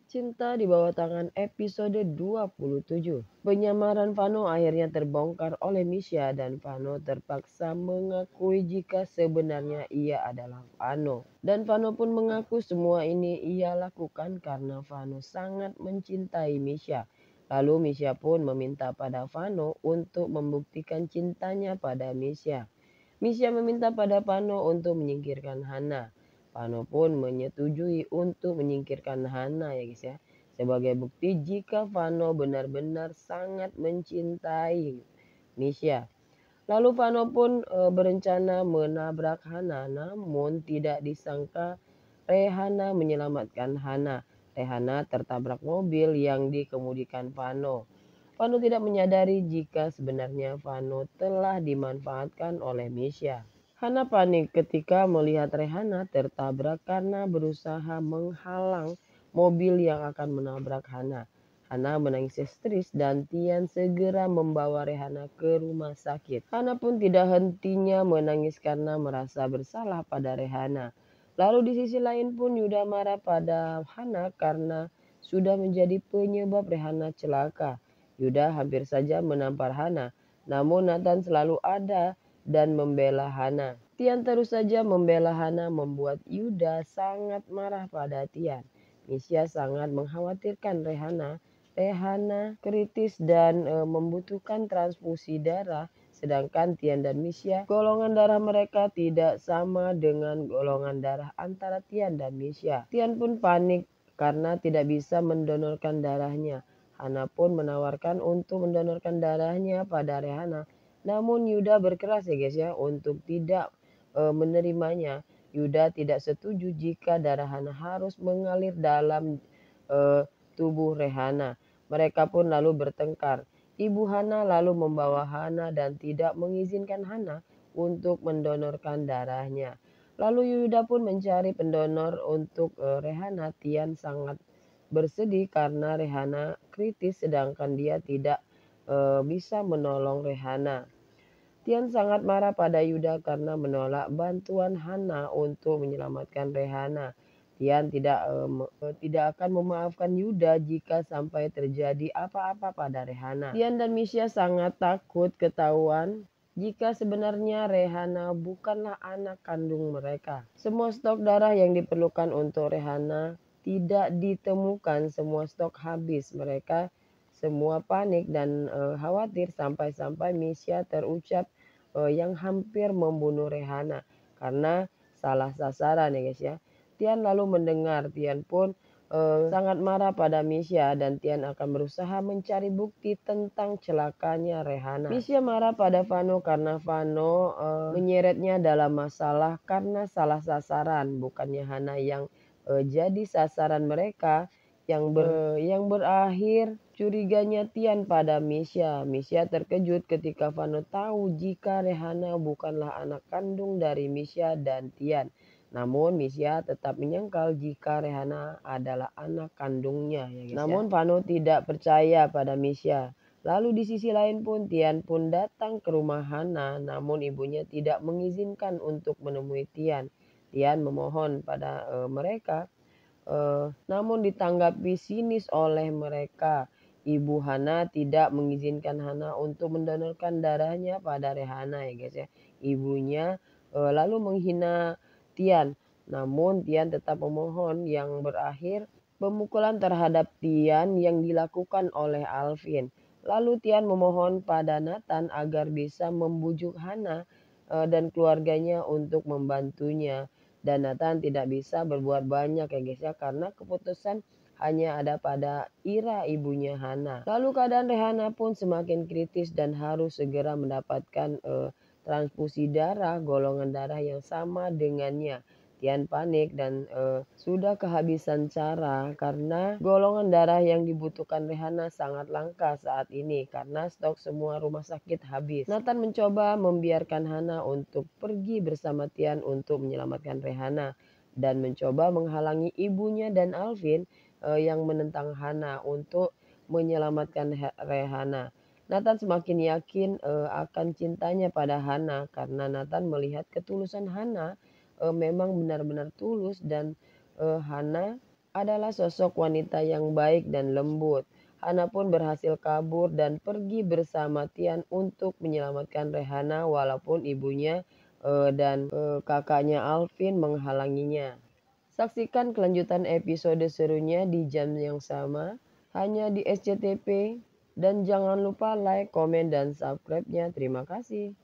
Cinta di Bawah Tangan episode 27. Penyamaran Vano akhirnya terbongkar oleh Misha dan Vano terpaksa mengakui jika sebenarnya ia adalah Vano. Dan Vano pun mengaku semua ini ia lakukan karena Vano sangat mencintai Misha. Lalu Misha pun meminta pada Vano untuk membuktikan cintanya pada Misha. Misha meminta pada Vano untuk menyingkirkan Hana. Vano pun menyetujui untuk menyingkirkan Hana ya guys ya. Sebagai bukti jika Vano benar-benar sangat mencintai Misha. Lalu Vano pun berencana menabrak Hana, namun tidak disangka Rehana menyelamatkan Hana. Rehana tertabrak mobil yang dikemudikan Vano. Vano tidak menyadari jika sebenarnya Vano telah dimanfaatkan oleh Misha. Hana panik ketika melihat Rehana tertabrak karena berusaha menghalang mobil yang akan menabrak Hana. Hana menangis histeris dan Tian segera membawa Rehana ke rumah sakit. Hana pun tidak hentinya menangis karena merasa bersalah pada Rehana. Lalu di sisi lain pun Yuda marah pada Hana karena sudah menjadi penyebab Rehana celaka. Yuda hampir saja menampar Hana, namun Nathan selalu ada dan membela Hana. Tian terus saja membela Hana membuat Yuda sangat marah pada Tian. Misha sangat mengkhawatirkan Rehana. Rehana kritis dan membutuhkan transfusi darah, sedangkan Tian dan Misha golongan darah mereka tidak sama dengan golongan darah antara Tian dan Misha. Tian pun panik karena tidak bisa mendonorkan darahnya. Hana pun menawarkan untuk mendonorkan darahnya pada Rehana. Namun Yuda berkeras ya guys ya untuk tidak menerimanya. Yuda tidak setuju jika darah Hana harus mengalir dalam tubuh Rehana. Mereka pun lalu bertengkar. Ibu Hana lalu membawa Hana dan tidak mengizinkan Hana untuk mendonorkan darahnya. Lalu Yuda pun mencari pendonor untuk Rehana. Tian sangat bersedih karena Rehana kritis sedangkan dia tidak bisa menolong Rehana. Tian sangat marah pada Yuda karena menolak bantuan Hana untuk menyelamatkan Rehana. Tian tidak akan memaafkan Yuda jika sampai terjadi apa-apa pada Rehana. Tian dan Misha sangat takut ketahuan jika sebenarnya Rehana bukanlah anak kandung mereka. Semua stok darah yang diperlukan untuk Rehana tidak ditemukan, semua stok habis. Mereka semua panik dan khawatir sampai-sampai Misha terucap yang hampir membunuh Rehana karena salah sasaran ya guys ya. Tian lalu mendengar, Tian pun sangat marah pada Misha dan Tian akan berusaha mencari bukti tentang celakanya Rehana. Misha marah pada Vano karena Vano menyeretnya dalam masalah karena salah sasaran, bukannya Hana yang jadi sasaran mereka. Yang berakhir curiganya Tian pada Misha. Misha terkejut ketika Vano tahu jika Rehana bukanlah anak kandung dari Misha dan Tian. Namun Misha tetap menyangkal jika Rehana adalah anak kandungnya ya guys. Namun Vano tidak percaya pada Misha. Lalu di sisi lain pun Tian pun datang ke rumah Hana, namun ibunya tidak mengizinkan untuk menemui Tian. Tian memohon pada mereka, namun ditanggapi sinis oleh mereka. Ibu Hana tidak mengizinkan Hana untuk mendonorkan darahnya pada Rehana ya guys ya. Ibunya lalu menghina Tian. Namun Tian tetap memohon yang berakhir pemukulan terhadap Tian yang dilakukan oleh Alvin. Lalu Tian memohon pada Nathan agar bisa membujuk Hana dan keluarganya untuk membantunya. Dan Nathan tidak bisa berbuat banyak ya guys ya karena keputusan hanya ada pada Ira ibunya Hana. Lalu keadaan Rehana pun semakin kritis dan harus segera mendapatkan transfusi darah golongan darah yang sama dengannya. Tian panik dan sudah kehabisan cara karena golongan darah yang dibutuhkan Rehana sangat langka saat ini karena stok semua rumah sakit habis. Nathan mencoba membiarkan Hana untuk pergi bersama Tian untuk menyelamatkan Rehana dan mencoba menghalangi ibunya dan Alvin yang menentang Hana untuk menyelamatkan Rehana. Nathan semakin yakin akan cintanya pada Hana karena Nathan melihat ketulusan Hana memang benar-benar tulus dan Hana adalah sosok wanita yang baik dan lembut. Hana pun berhasil kabur dan pergi bersama Tian untuk menyelamatkan Rehana walaupun ibunya dan kakaknya Alvin menghalanginya. Saksikan kelanjutan episode serunya di jam yang sama hanya di SCTV dan jangan lupa like, komen, dan subscribe-nya. Terima kasih.